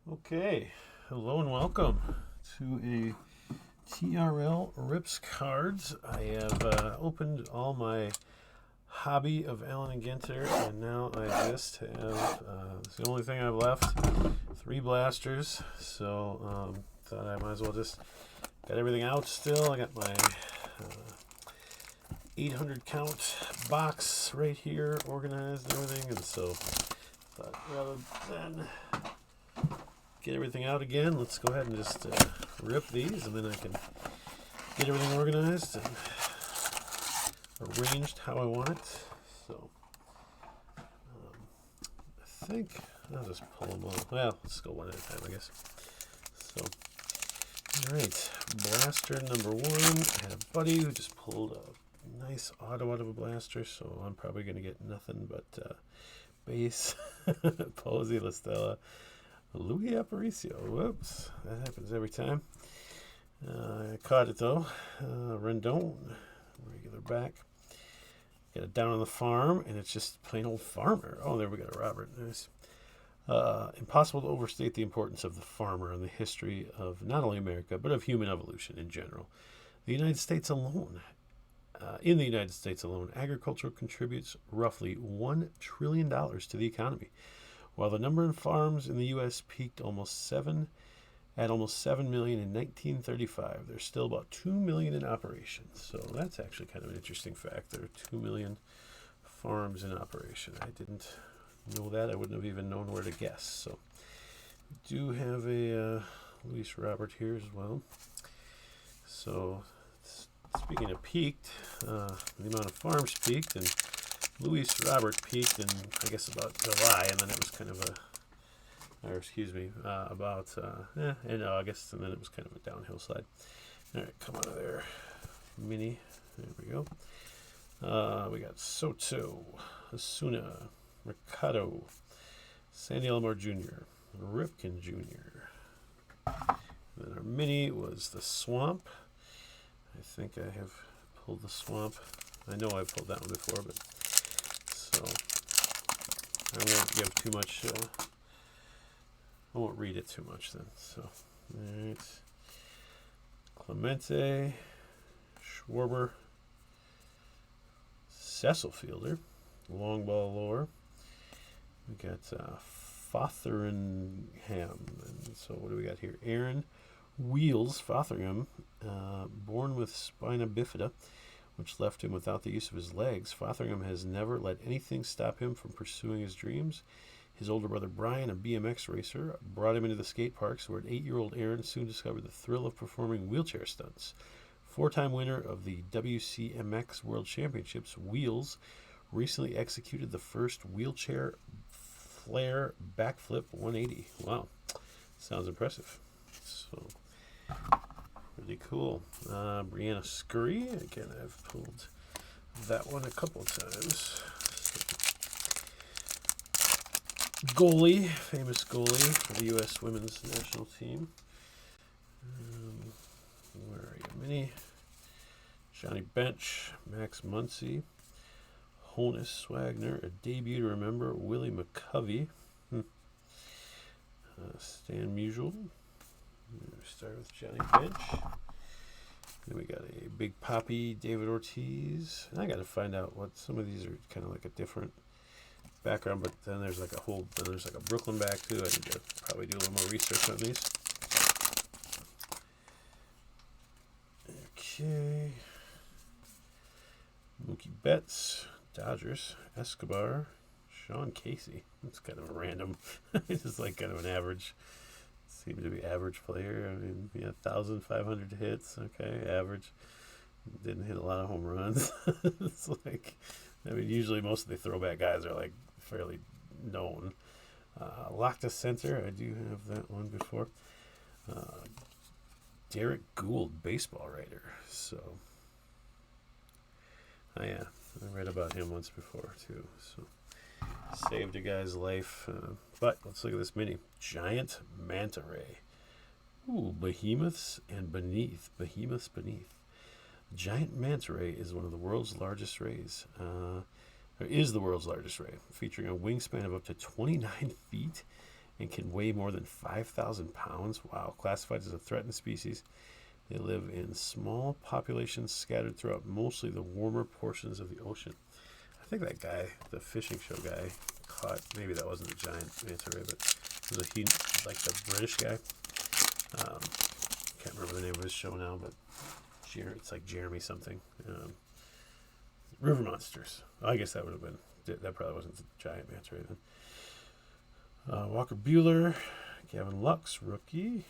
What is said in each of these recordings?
Okay, hello and welcome to a TRL Rips cards. I have opened all my hobby of Allen and Ginter, and now I just have it's the only thing I've left. 3 blasters, so thought I might as well just got everything out. Still, I got my 800 count box right here, organized and everything, and so thought rather than get everything out again, let's go ahead and just rip these, and then I can get everything organized and arranged how I want it. So I think I'll just pull them all. Well, let's go one at a time, I guess. So, all right, blaster number one. I had a buddy who just pulled a nice auto out of a blaster, so I'm probably going to get nothing but base, Posey, La Stella, Louis Aparicio. Whoops, that happens every time. I caught it though. Rendon, regular back. Got it down on the farm, and it's just plain old farmer. Oh, there we got a Robert. Nice. Impossible to overstate the importance of the farmer in the history of not only America, but of human evolution in general. The United States alone, in the United States alone, agriculture contributes roughly $1 trillion to the economy. While the number of farms in the U.S. peaked almost 7 million in 1935, there's still about 2 million in operation. So that's actually kind of an interesting fact. There are 2 million farms in operation. I didn't know that. I wouldn't have even known where to guess. So we do have a Luis Robert here as well. So speaking of peaked, the amount of farms peaked, and Luis Robert peaked in, I guess, about July, and then it was kind of about in August, and then it was kind of a downhill slide. All right, come out of there, Mini. There we go. We got Soto, Asuna, Mercado, Sandy Elmore Jr., Ripken Jr. And then our Mini was the Swamp. I think I have pulled the Swamp. I know I've pulled that one before, but so I won't give too much. I won't read it too much then. So, all right. Clemente, Schwarber, Cecil Fielder, Long Ball Lore. We got Fotheringham. And so what do we got here? Aaron Wheels Fotheringham, born with spina bifida, which left him without the use of his legs. Fotheringham has never let anything stop him from pursuing his dreams. His older brother Brian, a BMX racer, brought him into the skate parks, where 8-year-old Aaron soon discovered the thrill of performing wheelchair stunts. 4-time winner of the WCMX World Championships, Wheels recently executed the first wheelchair flare backflip 180. Wow, sounds impressive. So, pretty cool. Brianna Scurry, again, I've pulled that one a couple times. Goalie, famous goalie for the U.S. women's national team. Where are you, Mini? Johnny Bench, Max Muncy, Honus Swagner, a debut to remember, Willie McCovey, Stan Musial. Start with Johnny Bench. Then we got a Big Poppy, David Ortiz. And I got to find out what some of these are kind of like a different background, but then there's like a Brooklyn back too. I need to probably do a little more research on these. Okay. Mookie Betts, Dodgers, Escobar, Sean Casey. That's kind of a random. It's just like kind of an average. Seemed to be average player. I mean, 1,500 hits. Okay, average. Didn't hit a lot of home runs. It's like, I mean, usually most of the throwback guys are like fairly known. Locked center. I do have that one before. Derek Gould, baseball writer. So, oh yeah, I read about him once before too. So, saved a guy's life. But let's look at this mini. Giant manta ray. Ooh, behemoths and beneath. Behemoths beneath. Giant manta ray is one of the world's largest rays. Is the world's largest ray, featuring a wingspan of up to 29 feet and can weigh more than 5,000 pounds. Wow, classified as a threatened species. They live in small populations scattered throughout mostly the warmer portions of the ocean. I think that guy, the fishing show guy, caught, maybe that wasn't a giant manta ray, but it was like the British guy. Can't remember the name of his show now, but it's like Jeremy something. River Monsters. I guess that would have been, that probably wasn't a giant manta ray then. Walker Bueller, Gavin Lux, rookie.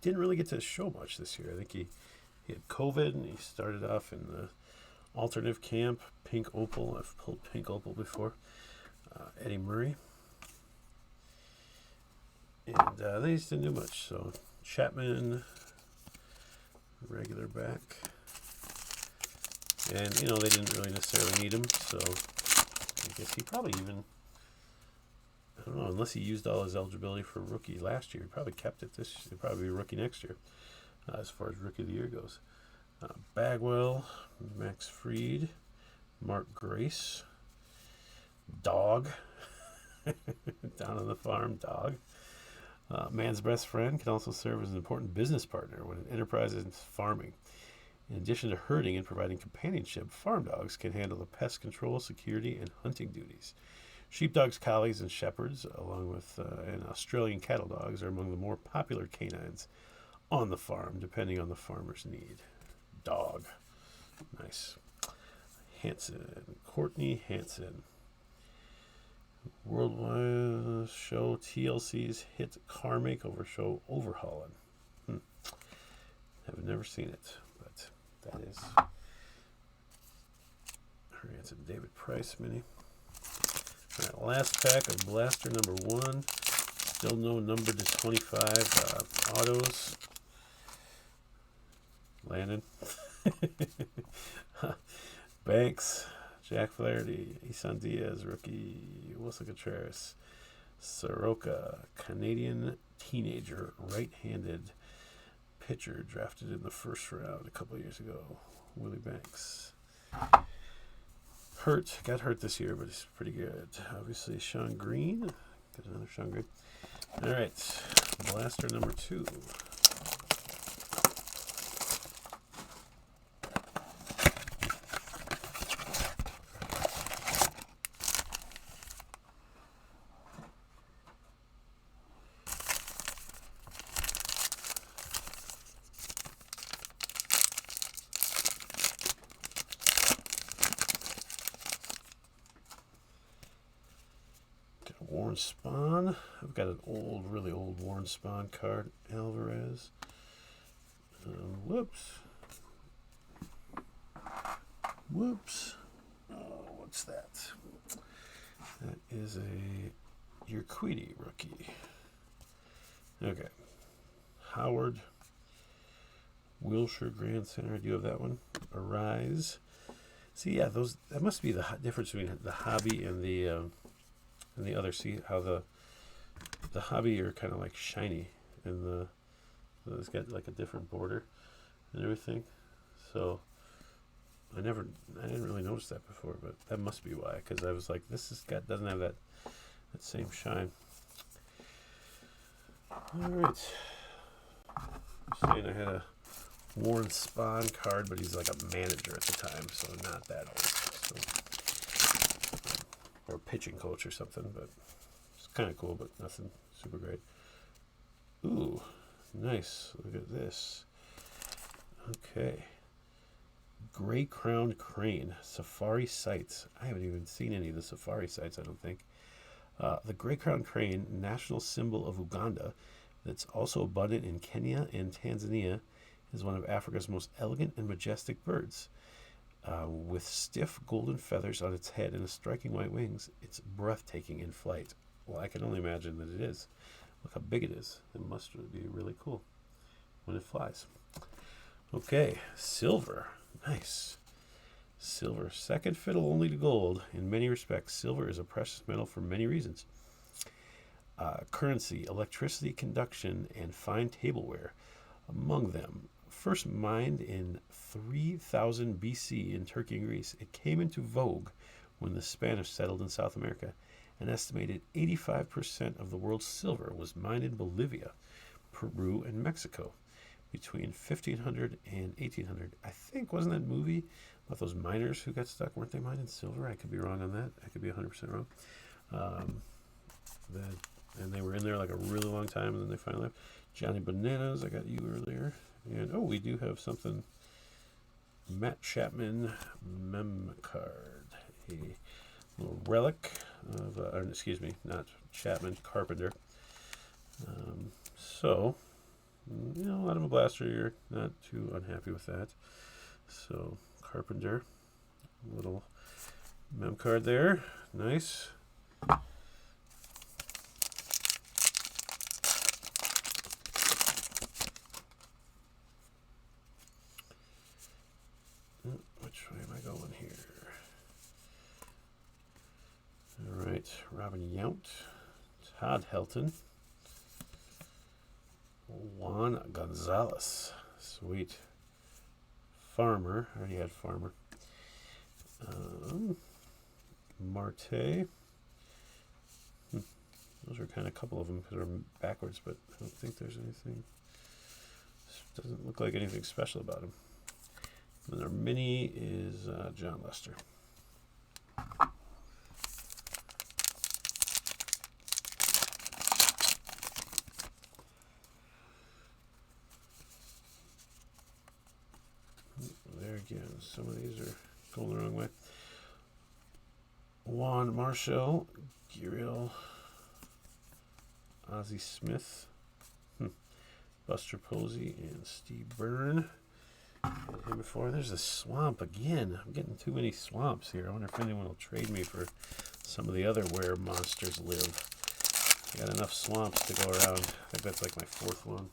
Didn't really get to show much this year. I think he had COVID and he started off in the alternative camp. Pink Opal. I've pulled Pink Opal before. Eddie Murray. And they just didn't do much. So Chapman, regular back. And, they didn't really necessarily need him. So I guess he probably even, I don't know, unless he used all his eligibility for rookie last year, he probably kept it this year. He'll probably be a rookie next year as far as rookie of the year goes. Bagwell, Max Fried, Mark Grace, Dog, down on the farm, Dog. Man's best friend can also serve as an important business partner when an enterprise is farming. In addition to herding and providing companionship, farm dogs can handle the pest control, security, and hunting duties. Sheepdogs, collies, and shepherds, along with and Australian cattle dogs, are among the more popular canines on the farm, depending on the farmer's need. Dog. Nice. Hansen. Courtney Hansen. Worldwide show TLC's hit car makeover show Overhauling. Have never seen it, but that is Hansen. David Price mini. All right, last pack of blaster number 1. Still no number to 25 autos. Landon. Banks. Jack Flaherty. Isan Diaz, rookie. Wilson Contreras. Soroka, Canadian teenager, right-handed pitcher drafted in the first round a couple of years ago. Willie Banks. Got hurt this year, but he's pretty good. Obviously, Sean Green. Got another Sean Green. All right, blaster number 2. Warren Spahn. I've got an really old Warren Spahn card. Alvarez. Whoops. Oh, what's that? That is a Urquidy rookie. Okay. Howard. Wilshire Grand Center. I do have that one. Arise. See, yeah, that must be the difference between the hobby and the other. See how the hobby are kind of like shiny, and it's got like a different border and everything. So I didn't really notice that before, but that must be why. Because I was like, doesn't have that same shine. All right. I'm saying I had a Warren Spahn card, but he's like a manager at the time, so not that old. So, or a pitching coach or something, but it's kind of cool, but nothing super great. Ooh, nice. Look at this. Okay. Gray-crowned crane, safari sites. I haven't even seen any of the safari sites, I don't think. The gray-crowned crane, national symbol of Uganda, that's also abundant in Kenya and Tanzania, is one of Africa's most elegant and majestic birds. With stiff golden feathers on its head and striking white wings, it's breathtaking in flight. Well, I can only imagine that it is. Look how big it is. It must be really cool when it flies. Okay, silver. Nice. Silver. Second fiddle only to gold. In many respects, silver is a precious metal for many reasons. Currency, electricity, conduction, and fine tableware. Among them, first mined in 3000 BC in Turkey and Greece, it came into vogue when the Spanish settled in South America An estimated 85% of the world's silver was mined in Bolivia, Peru, and Mexico between 1500 and 1800. I think, wasn't that movie about those miners who got stuck? Weren't they mining silver? I could be wrong on that. I could be 100% wrong. And they were in there like a really long time, and then they finally left. Johnny Bananas, I got you earlier. And, oh, we do have something. Matt Chapman mem card. A little relic of, excuse me, not Chapman, Carpenter. So, you know, out of a blaster, you're not too unhappy with that. So, Carpenter, little mem card there. Nice. Which way am I going here? All right, Robin Yount, Todd Helton, Juan Gonzalez, sweet. Farmer, I already had Farmer. Marte. Those are kind of a couple of them because they're backwards, but I don't think there's anything. Doesn't look like anything special about them. And our mini is John Lester. There again, some of these are going the wrong way. Juan Marshall, Giriel, Ozzie Smith, Buster Posey, and Steve Byrne. Had him before. There's a swamp again. I'm getting too many swamps here. I wonder if anyone will trade me for some of the other where monsters live. I got enough swamps to go around. I think that's like my fourth one.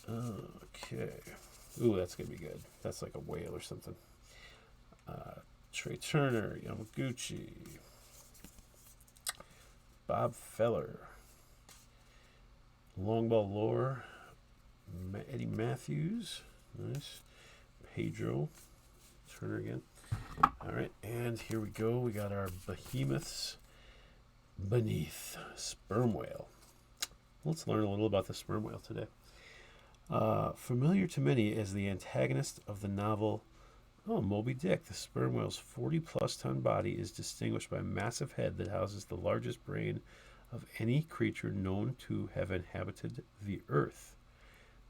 Okay. Ooh, that's going to be good. That's like a whale or something. Trey Turner, Yamaguchi, Bob Feller, Longball Lore, Eddie Matthews, nice, Pedro, Turner again. All right, and here we go. We got our behemoths beneath sperm whale. Let's learn a little about the sperm whale today. Familiar to many as the antagonist of the novel Moby Dick, the sperm whale's 40-plus ton body is distinguished by a massive head that houses the largest brain of any creature known to have inhabited the earth.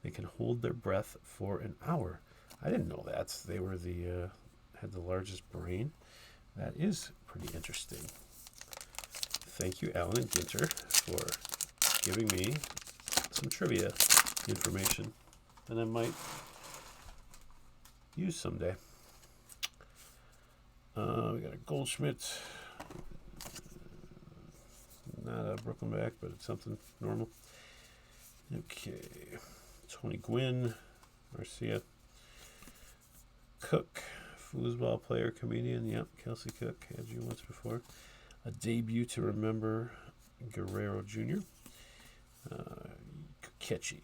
They can hold their breath for an hour. I didn't know that. They were had the largest brain. That is pretty interesting. Thank you, Alan and Ginter, for giving me some trivia information that I might use someday. We got a Goldschmidt, not a Brooklyn back, but it's something normal. Okay, Tony Gwynn, Marcia, Cook, foosball player, comedian. Yep, Kelsey Cook, had you once before. A debut to remember, Guerrero Jr. Catchy.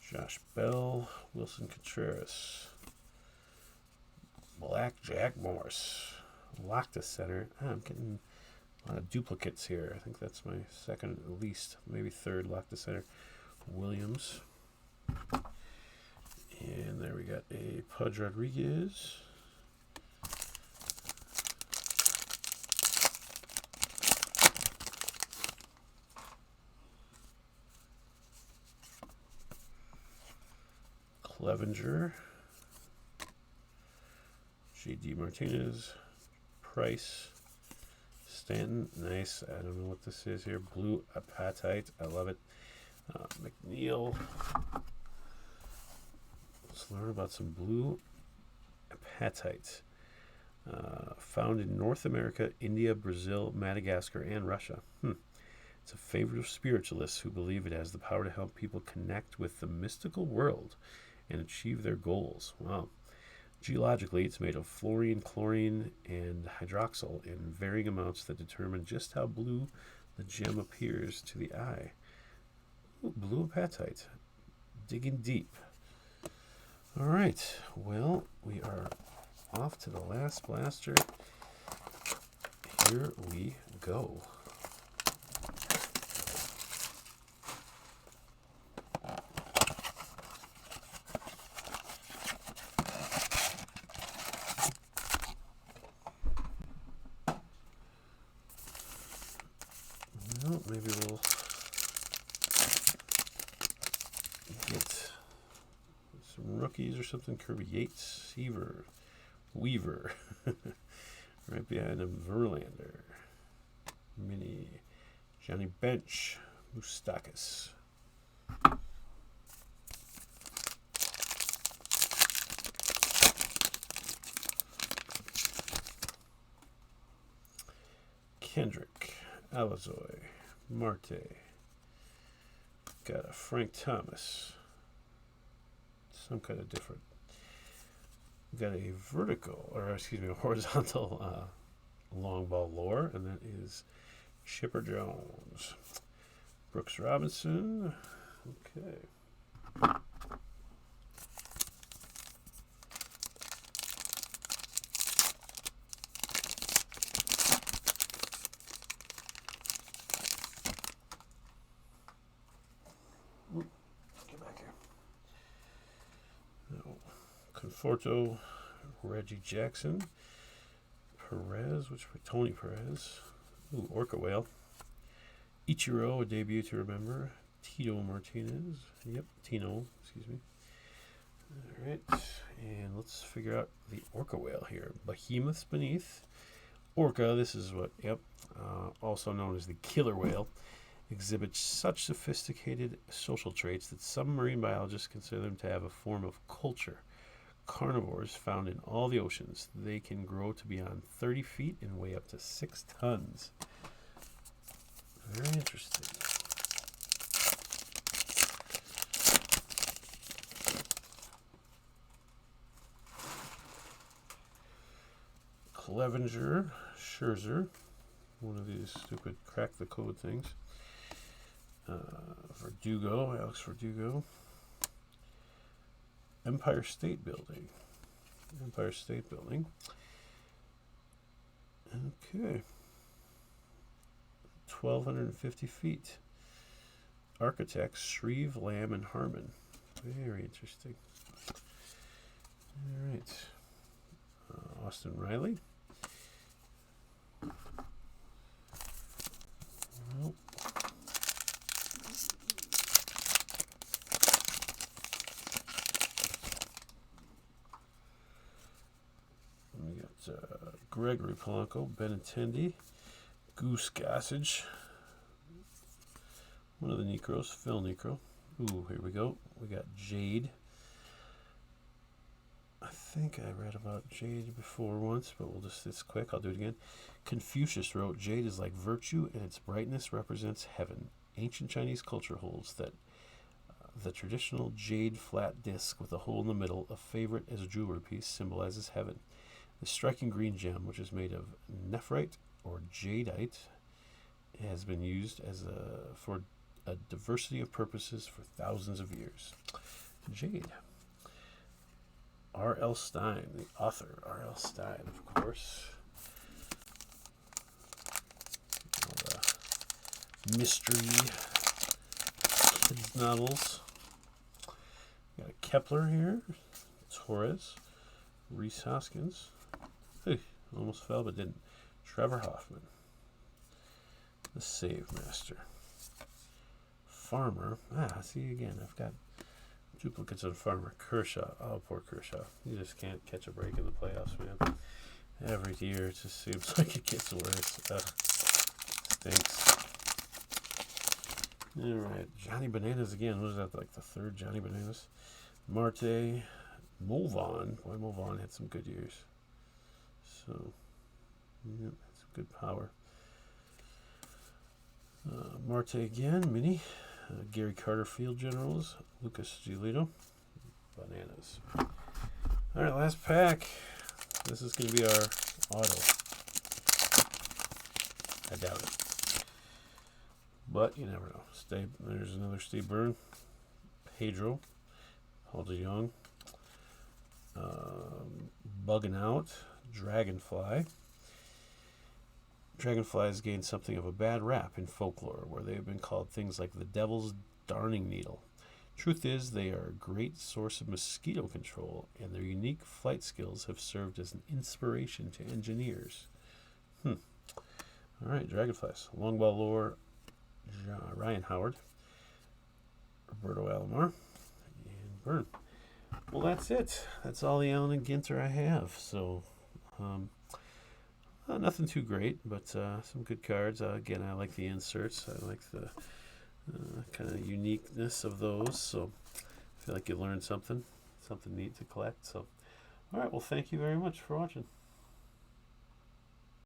Josh Bell, Wilson Contreras, Black Jack Morse, Lacta Center. I'm getting a lot of duplicates here. I think that's my second, at least, maybe third Lacta Center. Williams. And there we got a Pudge Rodriguez. Clevenger, J.D. Martinez, Price, Stanton, nice. I don't know what this is here. Blue Apatite, I love it. McNeil. Let's learn about some blue apatite. Found in North America, India, Brazil, Madagascar, and Russia. It's a favorite of spiritualists who believe it has the power to help people connect with the mystical world and achieve their goals. Wow. Geologically, it's made of fluorine, chlorine, and hydroxyl in varying amounts that determine just how blue the gem appears to the eye. Ooh, blue apatite. Digging deep. All right, well, we are off to the last blaster. Here we go. Well, maybe we'll get some rookies or something. Kirby Yates, Weaver, right behind him, Verlander, Mini, Johnny Bench, Moustakis. Kendrick, Alazoy, Marte. Got a Frank Thomas. Some kind of different. Got a a horizontal long ball lore, and that is Chipper Jones. Brooks Robinson. Okay. Get back here. No. Conforto, Reggie Jackson, Perez, Tony Perez. Ooh, Orca Whale. Ichiro, a debut to remember. Tito Martinez. Yep, Tino, excuse me. All right, and let's figure out the Orca Whale here. Behemoths beneath. Orca, this is what, also known as the killer whale, exhibits such sophisticated social traits that some marine biologists consider them to have a form of culture. Carnivores found in all the oceans. They can grow to beyond 30 feet and weigh up to 6 tons. Very interesting. Clevenger, Scherzer, one of these stupid crack the code things. Verdugo, Alex Verdugo. Empire State Building. Okay. 1,250 feet. Architects Shreve, Lamb, and Harmon. Very interesting. All right. Austin Riley. Nope. We got Gregory Polanco, Benintendi, Goose Gossage, one of the Necros, Phil Necro. Ooh, here we go. We got Jade. I think I read about Jade before once, but it's quick. I'll do it again. Confucius wrote, Jade is like virtue, and its brightness represents heaven. Ancient Chinese culture holds that the traditional jade flat disc with a hole in the middle, a favorite as a jewelry piece, symbolizes heaven. The striking green gem, which is made of nephrite or jadeite, has been used for a diversity of purposes for thousands of years. Jade. R.L. Stein, the author, R.L. Stein, of course. All the mystery kids novels. Got a Kepler here, Torres, Reese Hoskins. Hey, almost fell but didn't. Trevor Hoffman, the Save Master. Farmer. See again, I've got duplicates of Farmer. Kershaw. Oh, poor Kershaw. You just can't catch a break in the playoffs, man. Every year it just seems like it gets worse. Stinks. All right, Johnny Bananas again. What is that, like the third Johnny Bananas? Marte. Mulvon. Boy, Mulvon had some good years. So, yeah, some good power. Marte again, Mini. Gary Carter Field Generals, Lucas Giolito, Bananas. All right, last pack. This is going to be our auto. I doubt it. But you never know. There's another Steve Byrne. Pedro. Paul DeYoung. Bugging Out. Dragonfly. Dragonflies gained something of a bad rap in folklore, where they have been called things like the devil's darning needle. Truth is, they are a great source of mosquito control, and their unique flight skills have served as an inspiration to engineers. All right, Dragonflies. Longball lore, Ryan Howard, Roberto Alomar, and Byrne. Well, that's it. That's all the Allen and Ginter I have. So, nothing too great, but some good cards. Again, I like the inserts. I like the kind of uniqueness of those. So, I feel like you learned something neat to collect. So, all right. Well, thank you very much for watching.